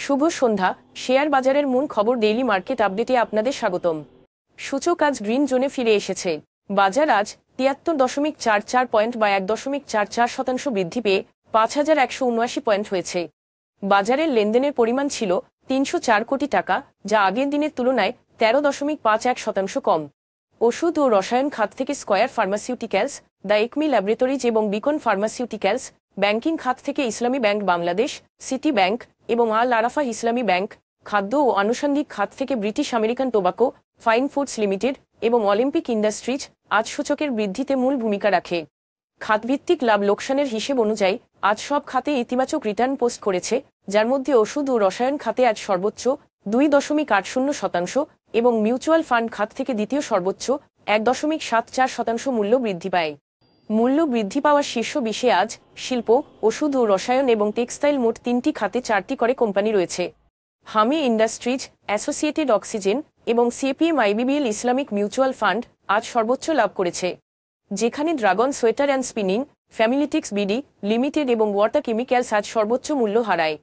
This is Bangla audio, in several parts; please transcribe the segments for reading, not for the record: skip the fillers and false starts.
শুভ সন্ধ্যা। শেয়ার বাজারের মূল খবর ডেইলি মার্কেট আপডেটে আপনাদের স্বাগতম। সূচক আজ গ্রিন জোনে ফিরে এসেছে। বাজার আজ ৭৩.৪৪ পয়েন্ট বা ১.৪৪% বৃদ্ধি পেয়ে ৫,১৭৯ পয়েন্ট হয়েছে। বাজারের লেনদেনের পরিমাণ ছিল ৩০৪ কোটি টাকা, যা আগের দিনের তুলনায় ১৩.৫১% কম। ওষুধ ও রসায়ন খাত থেকে square pharmaceuticals, the Acme laboratories এবং বিকন ফার্মাসিউটিক্যালস, ব্যাংকিং খাত থেকে ইসলামী ব্যাংক বাংলাদেশ, সিটি ব্যাংক এবং আল আরাফা ইসলামী ব্যাংক, খাদ্য ও আনুষঙ্গিক খাত থেকে British American tobacco, fine foods limited এবং অলিম্পিক ইন্ডাস্ট্রিজ আজ সূচকের বৃদ্ধিতে মূল ভূমিকা রাখে। খাতভিত্তিক লাভ লোকসানের হিসেব অনুযায়ী আজ সব খাতে ইতিবাচক রিটার্ন পোস্ট করেছে, যার মধ্যে ওষুধ ও রসায়ন খাতে আজ সর্বোচ্চ 2.80% এবং মিউচুয়াল ফান্ড খাত থেকে দ্বিতীয় সর্বোচ্চ 1.74% মূল্য বৃদ্ধি পায়। মূল্য বৃদ্ধি পাওয়া শীর্ষ 20-এ আজ শিল্প, ওষুধ ও রসায়ন এবং টেক্সটাইল মোট 3টি খাতে 4টি করে কোম্পানি রয়েছে। হামি ইন্ডাস্ট্রিজ, অ্যাসোসিয়েটেড অক্সিজেন এবং CPM IBBL Islamic mutual fund আজ সর্বোচ্চ লাভ করেছে, যেখানে dragon sweater and spinning, Familytex BD limited এবং ওয়াটার কেমিক্যালস আজ সর্বোচ্চ মূল্য হারায়।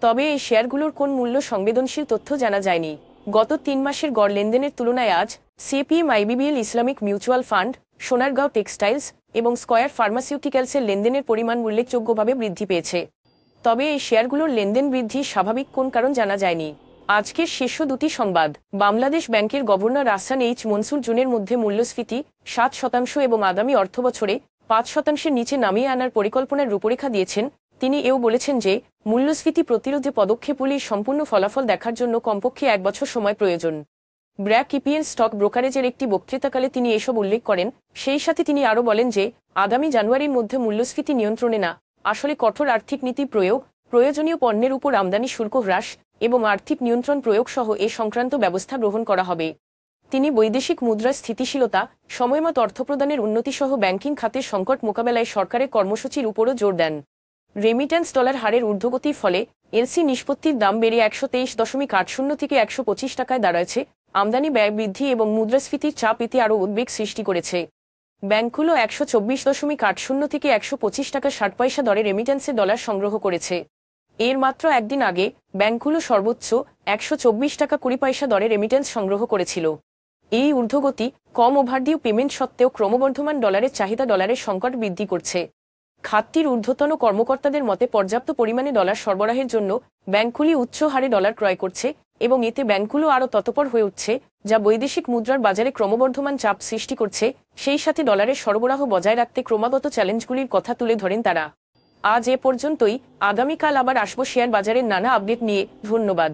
তবে এই শেয়ারগুলোর কোন মূল্য সংবেদনশীল তথ্য জানা যায়নি। গত 3 মাসের গড় লেনদেনের তুলনায় আজ CPM IBBL Islamic mutual fund, Sonargaon textiles এবং স্কয়ার ফার্মাসিউটিক্যালসের লেনদেনের পরিমাণ উল্লেখযোগ্যভাবে বৃদ্ধি পেয়েছে। তবে এই শেয়ারগুলোর লেনদেন বৃদ্ধির স্বাভাবিক কোন কারণ জানা যায়নি। আজকের শীর্ষ 2টি সংবাদ। বাংলাদেশ ব্যাংকের গভর্নর আহসান এইচ মনসুর জুনের মধ্যে মূল্যস্ফীতি 7% এবং আগামী অর্থবছরে 5%-এর নিচে নামিয়ে আনার পরিকল্পনার রূপরেখা দিয়েছেন। তিনি এও বলেছেন যে মূল্যস্ফীতি প্রতিরোধে পদক্ষেপগুলির সম্পূর্ণ ফলাফল দেখার জন্য কমপক্ষে 1 বছর সময় প্রয়োজন। ব্র্যাক ইপিএন স্টক ব্রোকারেজের একটি বক্তৃতাকালে তিনি এসব উল্লেখ করেন। সেই সাথে তিনি আরও বলেন যে আগামী জানুয়ারির মধ্যে মূল্যস্ফীতি নিয়ন্ত্রণে না, আসলে কঠোর আর্থিক নীতি প্রয়োগ, প্রয়োজনীয় পণ্যের উপর আমদানি শুল্ক হ্রাস এবং আর্থিক নিয়ন্ত্রণ প্রয়োগ সহ এ সংক্রান্ত ব্যবস্থা গ্রহণ করা হবে। তিনি বৈদেশিক মুদ্রার স্থিতিশীলতা, সময়মত অর্থপ্রদানের উন্নতি সহ ব্যাংকিং খাতের সংকট মোকাবেলায় সরকারের কর্মসূচির উপরও জোর দেন। রেমিট্যান্স ডলার হারের ঊর্ধ্বগতির ফলে এলসি নিষ্পত্তির দাম বেড়ে 123.80 থেকে 125 টাকায় দাঁড়াচ্ছে। আমদানি ব্যয় বৃদ্ধি এবং মুদ্রাস্ফীতির চাপ এতে আরও উদ্বেগ সৃষ্টি করেছে। ব্যাংকগুলো 124.80 থেকে 125 টাকা 60 পয়সা দরে রেমিট্যান্সে ডলার সংগ্রহ করেছে। এর মাত্র একদিন আগে ব্যাংকগুলো সর্বোচ্চ 124 টাকা 20 পয়সা দরে রেমিট্যান্স সংগ্রহ করেছিল। এই ঊর্ধ্বগতি কম ওভারডিউ পেমেন্ট সত্ত্বেও ক্রমবর্ধমান ডলারের চাহিদা ডলারের সংকট বৃদ্ধি করছে। খাতটির ঊর্ধ্বতন কর্মকর্তাদের মতে পর্যাপ্ত পরিমাণে ডলার সরবরাহের জন্য ব্যাংকগুলি উচ্চ হারে ডলার ক্রয় করছে এবং এতে ব্যাংকগুলো আরও তৎপর হয়ে উঠছে, যা বৈদেশিক মুদ্রার বাজারে ক্রমবর্ধমান চাপ সৃষ্টি করছে। সেই সাথে ডলারের সরবরাহ বজায় রাখতে ক্রমাগত চ্যালেঞ্জগুলির কথা তুলে ধরেন তারা। আজ এ পর্যন্তই। আগামীকাল আবার আসবো শেয়ার বাজারের নানা আপডেট নিয়ে। ধন্যবাদ।